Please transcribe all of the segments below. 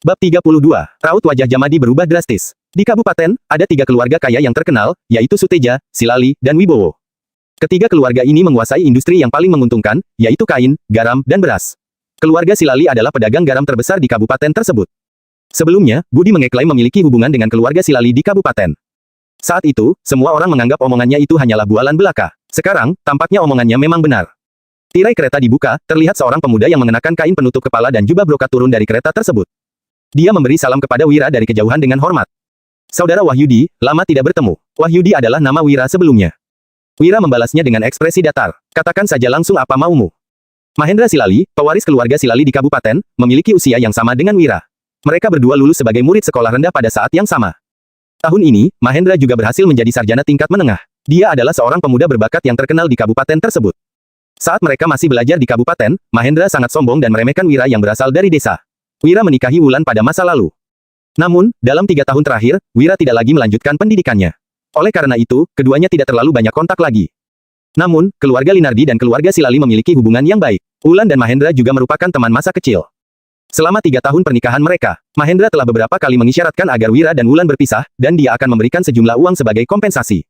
Bab 32. Raut wajah Jamadi berubah drastis. Di kabupaten, ada 3 keluarga kaya yang terkenal, yaitu Suteja, Silali, dan Wibowo. Ketiga keluarga ini menguasai industri yang paling menguntungkan, yaitu kain, garam, dan beras. Keluarga Silali adalah pedagang garam terbesar di kabupaten tersebut. Sebelumnya, Budi mengeklaim memiliki hubungan dengan keluarga Silali di kabupaten. Saat itu, semua orang menganggap omongannya itu hanyalah bualan belaka. Sekarang, tampaknya omongannya memang benar. Tirai kereta dibuka, terlihat seorang pemuda yang mengenakan kain penutup kepala dan jubah brokat turun dari kereta tersebut. Dia memberi salam kepada Wira dari kejauhan dengan hormat. Saudara Wahyudi, lama tidak bertemu. Wahyudi adalah nama Wira sebelumnya. Wira membalasnya dengan ekspresi datar. Katakan saja langsung apa maumu. Mahendra Silali, pewaris keluarga Silali di kabupaten, memiliki usia yang sama dengan Wira. Mereka berdua lulus sebagai murid sekolah rendah pada saat yang sama. Tahun ini, Mahendra juga berhasil menjadi sarjana tingkat menengah. Dia adalah seorang pemuda berbakat yang terkenal di kabupaten tersebut. Saat mereka masih belajar di kabupaten, Mahendra sangat sombong dan meremehkan Wira yang berasal dari desa. Wira menikahi Wulan pada masa lalu. Namun, dalam 3 tahun terakhir, Wira tidak lagi melanjutkan pendidikannya. Oleh karena itu, keduanya tidak terlalu banyak kontak lagi. Namun, keluarga Linardi dan keluarga Silali memiliki hubungan yang baik. Wulan dan Mahendra juga merupakan teman masa kecil. Selama 3 tahun pernikahan mereka, Mahendra telah beberapa kali mengisyaratkan agar Wira dan Wulan berpisah, dan dia akan memberikan sejumlah uang sebagai kompensasi.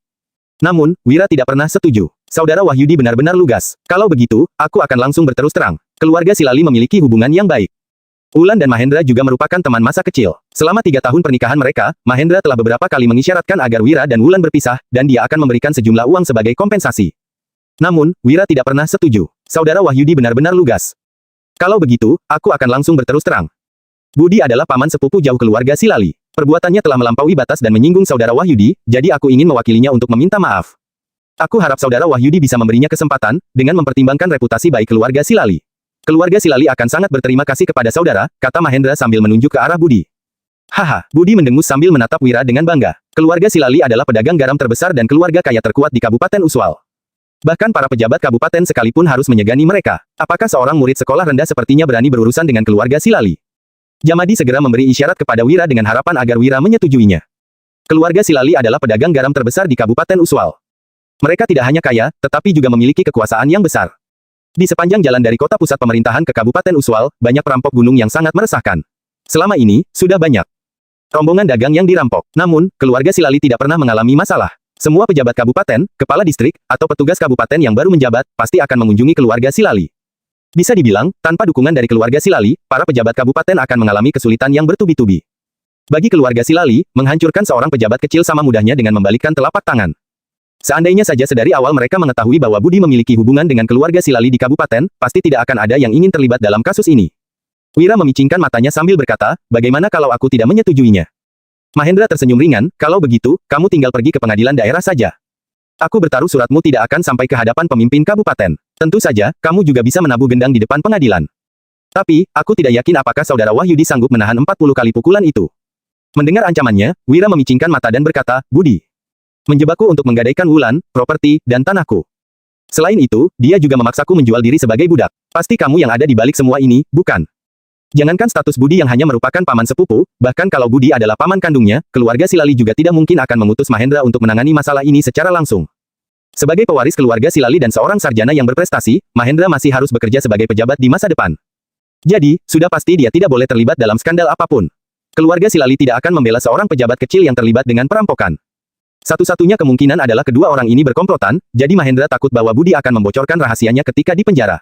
Namun, Wira tidak pernah setuju. Saudara Wahyudi benar-benar lugas. Kalau begitu, aku akan langsung berterus terang. Keluarga Silali memiliki hubungan yang baik. Wulan dan Mahendra juga merupakan teman masa kecil. Selama 3 tahun pernikahan mereka, Mahendra telah beberapa kali mengisyaratkan agar Wira dan Wulan berpisah, dan dia akan memberikan sejumlah uang sebagai kompensasi. Namun, Wira tidak pernah setuju. Saudara Wahyudi benar-benar lugas. Kalau begitu, aku akan langsung berterus terang. Budi adalah paman sepupu jauh keluarga Silali. Perbuatannya telah melampaui batas dan menyinggung saudara Wahyudi, jadi aku ingin mewakilinya untuk meminta maaf. Aku harap saudara Wahyudi bisa memberinya kesempatan, dengan mempertimbangkan reputasi baik keluarga Silali. Keluarga Silali akan sangat berterima kasih kepada saudara, kata Mahendra sambil menunjuk ke arah Budi. Haha, Budi mendengus sambil menatap Wira dengan bangga. Keluarga Silali adalah pedagang garam terbesar dan keluarga kaya terkuat di Kabupaten Uswal. Bahkan para pejabat kabupaten sekalipun harus menyegani mereka. Apakah seorang murid sekolah rendah sepertinya berani berurusan dengan keluarga Silali? Jamadi segera memberi isyarat kepada Wira dengan harapan agar Wira menyetujuinya. Keluarga Silali adalah pedagang garam terbesar di Kabupaten Uswal. Mereka tidak hanya kaya, tetapi juga memiliki kekuasaan yang besar. Di sepanjang jalan dari kota pusat pemerintahan ke Kabupaten Uswal, banyak perampok gunung yang sangat meresahkan. Selama ini, sudah banyak rombongan dagang yang dirampok. Namun, keluarga Silali tidak pernah mengalami masalah. Semua pejabat kabupaten, kepala distrik, atau petugas kabupaten yang baru menjabat, pasti akan mengunjungi keluarga Silali. Bisa dibilang, tanpa dukungan dari keluarga Silali, para pejabat kabupaten akan mengalami kesulitan yang bertubi-tubi. Bagi keluarga Silali, menghancurkan seorang pejabat kecil sama mudahnya dengan membalikkan telapak tangan. Seandainya saja sedari awal mereka mengetahui bahwa Budi memiliki hubungan dengan keluarga Silali di kabupaten, pasti tidak akan ada yang ingin terlibat dalam kasus ini. Wira memicingkan matanya sambil berkata, bagaimana kalau aku tidak menyetujuinya? Mahendra tersenyum ringan, kalau begitu, kamu tinggal pergi ke pengadilan daerah saja. Aku bertaruh suratmu tidak akan sampai ke hadapan pemimpin kabupaten. Tentu saja, kamu juga bisa menabuh gendang di depan pengadilan. Tapi, aku tidak yakin apakah saudara Wahyudi sanggup menahan 40 kali pukulan itu. Mendengar ancamannya, Wira memicingkan mata dan berkata, Budi menjebakku untuk menggadaikan Wulan, properti, dan tanahku. Selain itu, dia juga memaksaku menjual diri sebagai budak. Pasti kamu yang ada di balik semua ini, bukan? Jangankan status Budi yang hanya merupakan paman sepupu, bahkan kalau Budi adalah paman kandungnya, keluarga Silali juga tidak mungkin akan mengutus Mahendra untuk menangani masalah ini secara langsung. Sebagai pewaris keluarga Silali dan seorang sarjana yang berprestasi, Mahendra masih harus bekerja sebagai pejabat di masa depan. Jadi, sudah pasti dia tidak boleh terlibat dalam skandal apapun. Keluarga Silali tidak akan membela seorang pejabat kecil yang terlibat dengan perampokan. Satu-satunya kemungkinan adalah kedua orang ini berkomplotan, jadi Mahendra takut bahwa Budi akan membocorkan rahasianya ketika di penjara.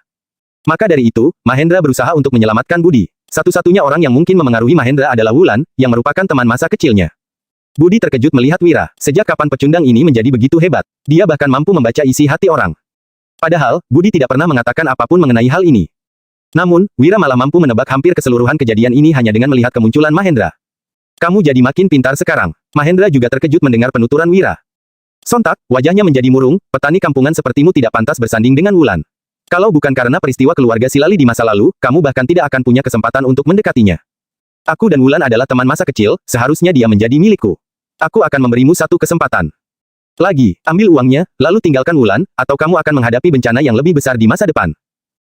Maka dari itu, Mahendra berusaha untuk menyelamatkan Budi. Satu-satunya orang yang mungkin memengaruhi Mahendra adalah Wulan, yang merupakan teman masa kecilnya. Budi terkejut melihat Wira. Sejak kapan pecundang ini menjadi begitu hebat? Dia bahkan mampu membaca isi hati orang. Padahal, Budi tidak pernah mengatakan apapun mengenai hal ini. Namun, Wira malah mampu menebak hampir keseluruhan kejadian ini hanya dengan melihat kemunculan Mahendra. Kamu jadi makin pintar sekarang. Mahendra juga terkejut mendengar penuturan Wira. Sontak, wajahnya menjadi murung, petani kampungan sepertimu tidak pantas bersanding dengan Wulan. Kalau bukan karena peristiwa keluarga Silali di masa lalu, kamu bahkan tidak akan punya kesempatan untuk mendekatinya. Aku dan Wulan adalah teman masa kecil, seharusnya dia menjadi milikku. Aku akan memberimu satu kesempatan. Lagi, ambil uangnya, lalu tinggalkan Wulan, atau kamu akan menghadapi bencana yang lebih besar di masa depan.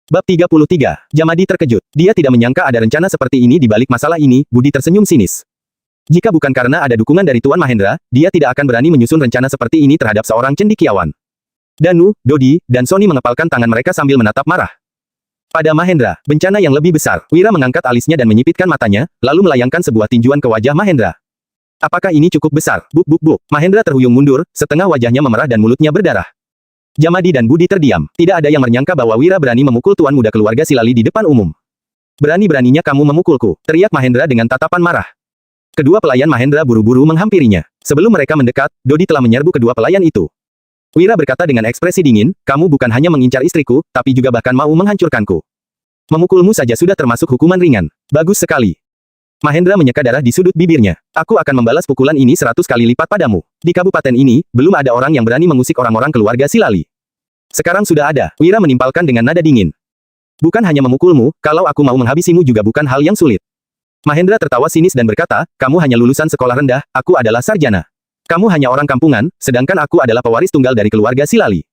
Bab 33. Jamadi terkejut. Dia tidak menyangka ada rencana seperti ini di balik masalah ini, Budi tersenyum sinis. Jika bukan karena ada dukungan dari Tuan Mahendra, dia tidak akan berani menyusun rencana seperti ini terhadap seorang cendekiawan. Danu, Dodi, dan Sony mengepalkan tangan mereka sambil menatap marah. Pada Mahendra, bencana yang lebih besar. Wira mengangkat alisnya dan menyipitkan matanya, lalu melayangkan sebuah tinjuan ke wajah Mahendra. Apakah ini cukup besar? Buk buk buk. Mahendra terhuyung mundur, setengah wajahnya memerah dan mulutnya berdarah. Jamadi dan Budi terdiam. Tidak ada yang menyangka bahwa Wira berani memukul tuan muda keluarga Silali di depan umum. Berani-beraninya kamu memukulku, teriak Mahendra dengan tatapan marah. Kedua pelayan Mahendra buru-buru menghampirinya. Sebelum mereka mendekat, Dodi telah menyerbu kedua pelayan itu. Wira berkata dengan ekspresi dingin, kamu bukan hanya mengincar istriku, tapi juga bahkan mau menghancurkanku. Memukulmu saja sudah termasuk hukuman ringan. Bagus sekali. Mahendra menyeka darah di sudut bibirnya. Aku akan membalas pukulan ini 100 kali lipat padamu. Di kabupaten ini, belum ada orang yang berani mengusik orang-orang keluarga Silali. Sekarang sudah ada. Wira menimpalkan dengan nada dingin. Bukan hanya memukulmu, kalau aku mau menghabisimu juga bukan hal yang sulit. Mahendra tertawa sinis dan berkata, kamu hanya lulusan sekolah rendah, aku adalah sarjana. Kamu hanya orang kampungan, sedangkan aku adalah pewaris tunggal dari keluarga Silali.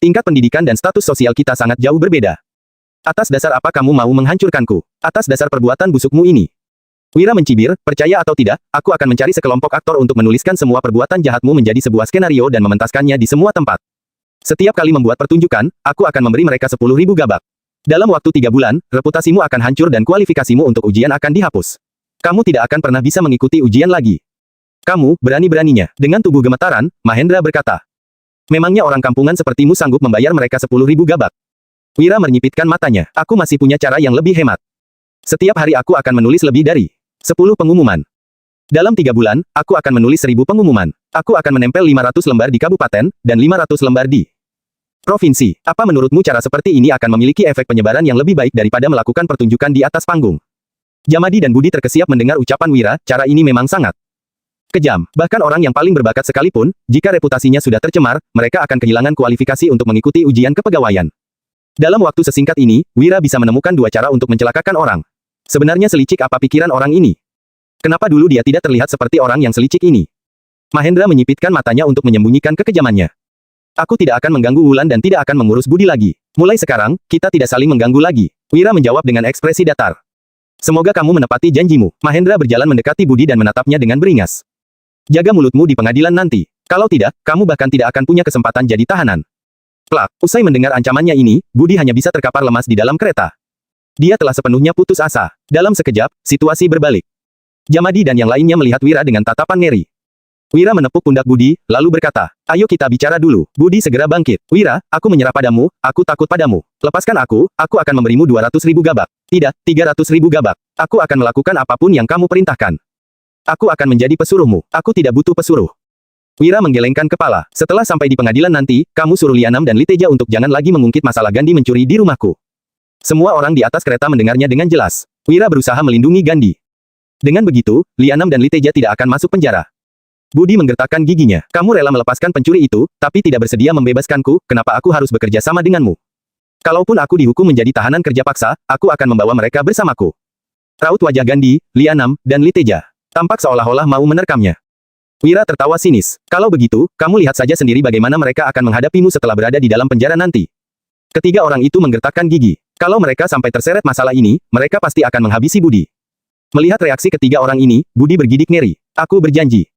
Tingkat pendidikan dan status sosial kita sangat jauh berbeda. Atas dasar apa kamu mau menghancurkanku? Atas dasar perbuatan busukmu ini. Wira mencibir, percaya atau tidak, aku akan mencari sekelompok aktor untuk menuliskan semua perbuatan jahatmu menjadi sebuah skenario dan mementaskannya di semua tempat. Setiap kali membuat pertunjukan, aku akan memberi mereka 10.000 gabak. Dalam waktu 3 bulan, reputasimu akan hancur dan kualifikasimu untuk ujian akan dihapus. Kamu tidak akan pernah bisa mengikuti ujian lagi. Kamu, berani-beraninya. Dengan tubuh gemetaran, Mahendra berkata. Memangnya orang kampungan sepertimu sanggup membayar mereka 10.000 gabak? Wira menyipitkan matanya. Aku masih punya cara yang lebih hemat. Setiap hari aku akan menulis lebih dari 10 pengumuman. Dalam 3 bulan, aku akan menulis 1.000 pengumuman. Aku akan menempel 500 lembar di kabupaten, dan 500 lembar di provinsi. Apa menurutmu cara seperti ini akan memiliki efek penyebaran yang lebih baik daripada melakukan pertunjukan di atas panggung? Jamadi dan Budi terkesiap mendengar ucapan Wira, cara ini memang sangat kejam. Bahkan orang yang paling berbakat sekalipun, jika reputasinya sudah tercemar, mereka akan kehilangan kualifikasi untuk mengikuti ujian kepegawaian. Dalam waktu sesingkat ini, Wira bisa menemukan 2 cara untuk mencelakakan orang. Sebenarnya selicik apa pikiran orang ini? Kenapa dulu dia tidak terlihat seperti orang yang selicik ini? Mahendra menyipitkan matanya untuk menyembunyikan kekejamannya. Aku tidak akan mengganggu Wulan dan tidak akan mengurus Budi lagi. Mulai sekarang, kita tidak saling mengganggu lagi. Wira menjawab dengan ekspresi datar. Semoga kamu menepati janjimu. Mahendra berjalan mendekati Budi dan menatapnya dengan beringas. Jaga mulutmu di pengadilan nanti. Kalau tidak, kamu bahkan tidak akan punya kesempatan jadi tahanan. Plak, usai mendengar ancamannya ini, Budi hanya bisa terkapar lemas di dalam kereta. Dia telah sepenuhnya putus asa. Dalam sekejap, situasi berbalik. Jamadi dan yang lainnya melihat Wira dengan tatapan ngeri. Wira menepuk pundak Budi, lalu berkata, ayo kita bicara dulu. Budi segera bangkit. Wira, aku menyerah padamu, aku takut padamu. Lepaskan aku akan memberimu 200.000 gabak. Tidak, 300.000 gabak. Aku akan melakukan apapun yang kamu perintahkan. Aku akan menjadi pesuruhmu. Aku tidak butuh pesuruh. Wira menggelengkan kepala. Setelah sampai di pengadilan nanti, kamu suruh Lianam dan Liteja untuk jangan lagi mengungkit masalah Gandhi mencuri di rumahku. Semua orang di atas kereta mendengarnya dengan jelas. Wira berusaha melindungi Gandhi. Dengan begitu, Lianam dan Liteja tidak akan masuk penjara. Budi menggertakkan giginya. Kamu rela melepaskan pencuri itu, tapi tidak bersedia membebaskanku, kenapa aku harus bekerja sama denganmu? Kalaupun aku dihukum menjadi tahanan kerja paksa, aku akan membawa mereka bersamaku. Raut wajah Gandhi, Lianam, dan Liteja tampak seolah-olah mau menerkamnya. Wira tertawa sinis. Kalau begitu, kamu lihat saja sendiri bagaimana mereka akan menghadapimu setelah berada di dalam penjara nanti. Ketiga orang itu menggertakkan gigi. Kalau mereka sampai terseret masalah ini, mereka pasti akan menghabisi Budi. Melihat reaksi ketiga orang ini, Budi bergidik ngeri. Aku berjanji.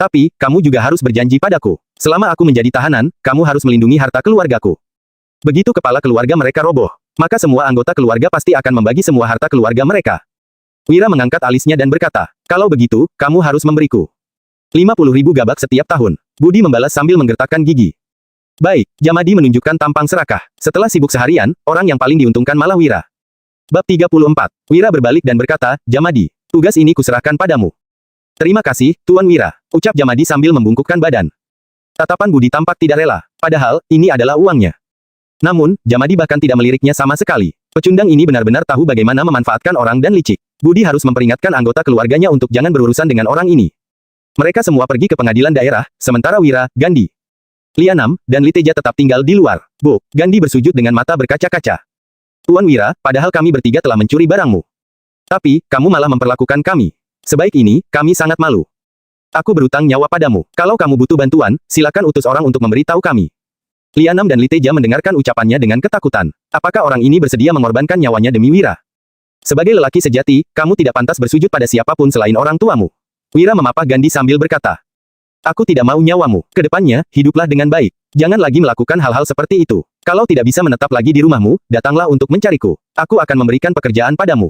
Tapi, kamu juga harus berjanji padaku. Selama aku menjadi tahanan, kamu harus melindungi harta keluargaku. Begitu kepala keluarga mereka roboh, maka semua anggota keluarga pasti akan membagi semua harta keluarga mereka. Wira mengangkat alisnya dan berkata, kalau begitu, kamu harus memberiku 50.000 gabak setiap tahun. Budi membalas sambil menggertakkan gigi. Baik, Jamadi menunjukkan tampang serakah. Setelah sibuk seharian, orang yang paling diuntungkan malah Wira. Bab 34. Wira berbalik dan berkata, Jamadi, tugas ini kuserahkan padamu. Terima kasih, Tuan Wira, ucap Jamadi sambil membungkukkan badan. Tatapan Budi tampak tidak rela, padahal, ini adalah uangnya. Namun, Jamadi bahkan tidak meliriknya sama sekali. Pecundang ini benar-benar tahu bagaimana memanfaatkan orang dan licik. Budi harus memperingatkan anggota keluarganya untuk jangan berurusan dengan orang ini. Mereka semua pergi ke pengadilan daerah, sementara Wira, Gandhi, Lianam, dan Liteja tetap tinggal di luar. Bu, Gandhi bersujud dengan mata berkaca-kaca. Tuan Wira, padahal kami bertiga telah mencuri barangmu. Tapi, kamu malah memperlakukan kami. Sebaik ini, kami sangat malu. Aku berutang nyawa padamu. Kalau kamu butuh bantuan, silakan utus orang untuk memberitahu kami. Lianam dan Liteja mendengarkan ucapannya dengan ketakutan. Apakah orang ini bersedia mengorbankan nyawanya demi Wira? Sebagai lelaki sejati, kamu tidak pantas bersujud pada siapapun selain orang tuamu. Wira memapah Gandhi sambil berkata. Aku tidak mau nyawamu. Kedepannya, hiduplah dengan baik. Jangan lagi melakukan hal-hal seperti itu. Kalau tidak bisa menetap lagi di rumahmu, datanglah untuk mencariku. Aku akan memberikan pekerjaan padamu.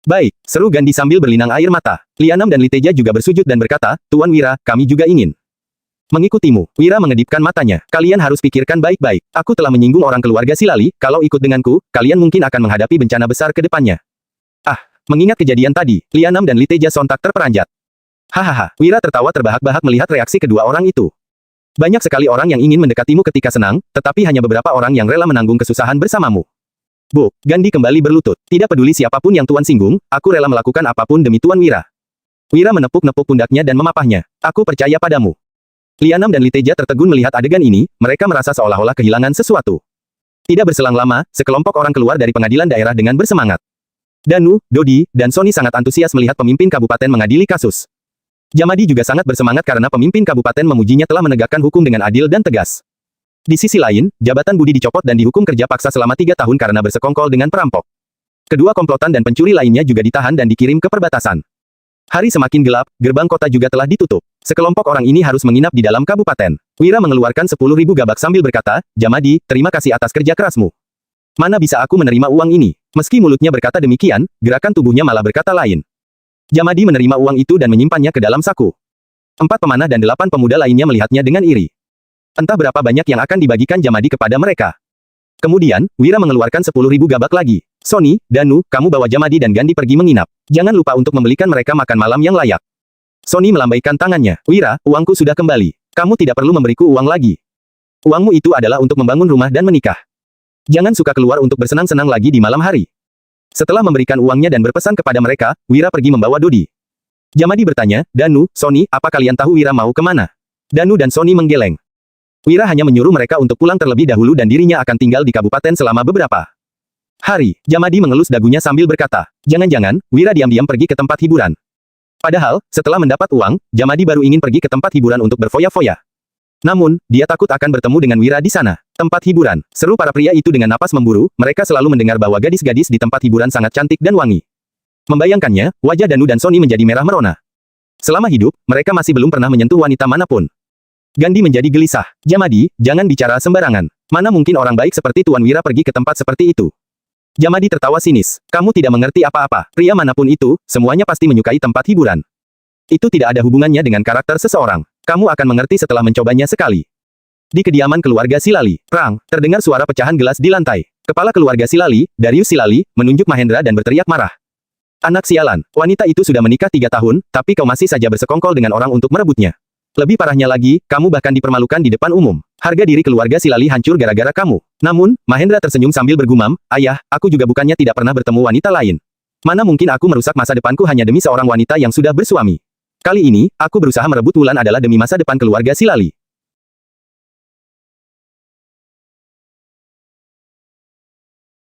Baik, seru Gandhi sambil berlinang air mata. Lianam dan Liteja juga bersujud dan berkata, Tuan Wira, kami juga ingin mengikutimu. Wira mengedipkan matanya. Kalian harus pikirkan baik-baik. Aku telah menyinggung orang keluarga Silali, kalau ikut denganku, kalian mungkin akan menghadapi bencana besar ke depannya. Ah, mengingat kejadian tadi, Lianam dan Liteja sontak terperanjat. Hahaha, Wira tertawa terbahak-bahak melihat reaksi kedua orang itu. Banyak sekali orang yang ingin mendekatimu ketika senang, tetapi hanya beberapa orang yang rela menanggung kesusahan bersamamu. Bu, Gandhi kembali berlutut. Tidak peduli siapapun yang Tuan singgung, aku rela melakukan apapun demi Tuan Wira. Wira menepuk-nepuk pundaknya dan memapahnya. Aku percaya padamu. Lianam dan Liteja tertegun melihat adegan ini, mereka merasa seolah-olah kehilangan sesuatu. Tidak berselang lama, sekelompok orang keluar dari pengadilan daerah dengan bersemangat. Danu, Dodi, dan Sony sangat antusias melihat pemimpin kabupaten mengadili kasus. Jamadi juga sangat bersemangat karena pemimpin kabupaten memujinya telah menegakkan hukum dengan adil dan tegas. Di sisi lain, jabatan Budi dicopot dan dihukum kerja paksa selama 3 tahun karena bersekongkol dengan perampok. Kedua komplotan dan pencuri lainnya juga ditahan dan dikirim ke perbatasan. Hari semakin gelap, gerbang kota juga telah ditutup. Sekelompok orang ini harus menginap di dalam kabupaten. Wira mengeluarkan 10.000 gabak sambil berkata, Jamadi, terima kasih atas kerja kerasmu. Mana bisa aku menerima uang ini? Meski mulutnya berkata demikian, gerakan tubuhnya malah berkata lain. Jamadi menerima uang itu dan menyimpannya ke dalam saku. 4 pemanah dan 8 pemuda lainnya melihatnya dengan iri. Entah berapa banyak yang akan dibagikan Jamadi kepada mereka. Kemudian, Wira mengeluarkan 10.000 gabak lagi. Sony, Danu, kamu bawa Jamadi dan Gandhi pergi menginap. Jangan lupa untuk membelikan mereka makan malam yang layak. Sony melambaikan tangannya. Wira, uangku sudah kembali. Kamu tidak perlu memberiku uang lagi. Uangmu itu adalah untuk membangun rumah dan menikah. Jangan suka keluar untuk bersenang-senang lagi di malam hari. Setelah memberikan uangnya dan berpesan kepada mereka, Wira pergi membawa Dodi. Jamadi bertanya, Danu, Sony, apa kalian tahu Wira mau kemana? Danu dan Sony menggeleng. Wira hanya menyuruh mereka untuk pulang terlebih dahulu dan dirinya akan tinggal di kabupaten selama beberapa hari. Jamadi mengelus dagunya sambil berkata, jangan-jangan, Wira diam-diam pergi ke tempat hiburan. Padahal, setelah mendapat uang, Jamadi baru ingin pergi ke tempat hiburan untuk berfoya-foya. Namun, dia takut akan bertemu dengan Wira di sana. Tempat hiburan. Seru para pria itu dengan napas memburu, mereka selalu mendengar bahwa gadis-gadis di tempat hiburan sangat cantik dan wangi. Membayangkannya, wajah Danu dan Sony menjadi merah merona. Selama hidup, mereka masih belum pernah menyentuh wanita manapun. Gandhi menjadi gelisah. Jamadi, jangan bicara sembarangan. Mana mungkin orang baik seperti Tuan Wira pergi ke tempat seperti itu? Jamadi tertawa sinis. Kamu tidak mengerti apa-apa. Pria manapun itu, semuanya pasti menyukai tempat hiburan. Itu tidak ada hubungannya dengan karakter seseorang. Kamu akan mengerti setelah mencobanya sekali. Di kediaman keluarga Silali, perang, terdengar suara pecahan gelas di lantai. Kepala keluarga Silali, Darius Silali, menunjuk Mahendra dan berteriak marah. Anak sialan, wanita itu sudah menikah 3 tahun, tapi kau masih saja bersekongkol dengan orang untuk merebutnya. Lebih parahnya lagi, kamu bahkan dipermalukan di depan umum. Harga diri keluarga Silali hancur gara-gara kamu. Namun, Mahendra tersenyum sambil bergumam, ayah, aku juga bukannya tidak pernah bertemu wanita lain. Mana mungkin aku merusak masa depanku hanya demi seorang wanita yang sudah bersuami. Kali ini, aku berusaha merebut Wulan adalah demi masa depan keluarga Silali.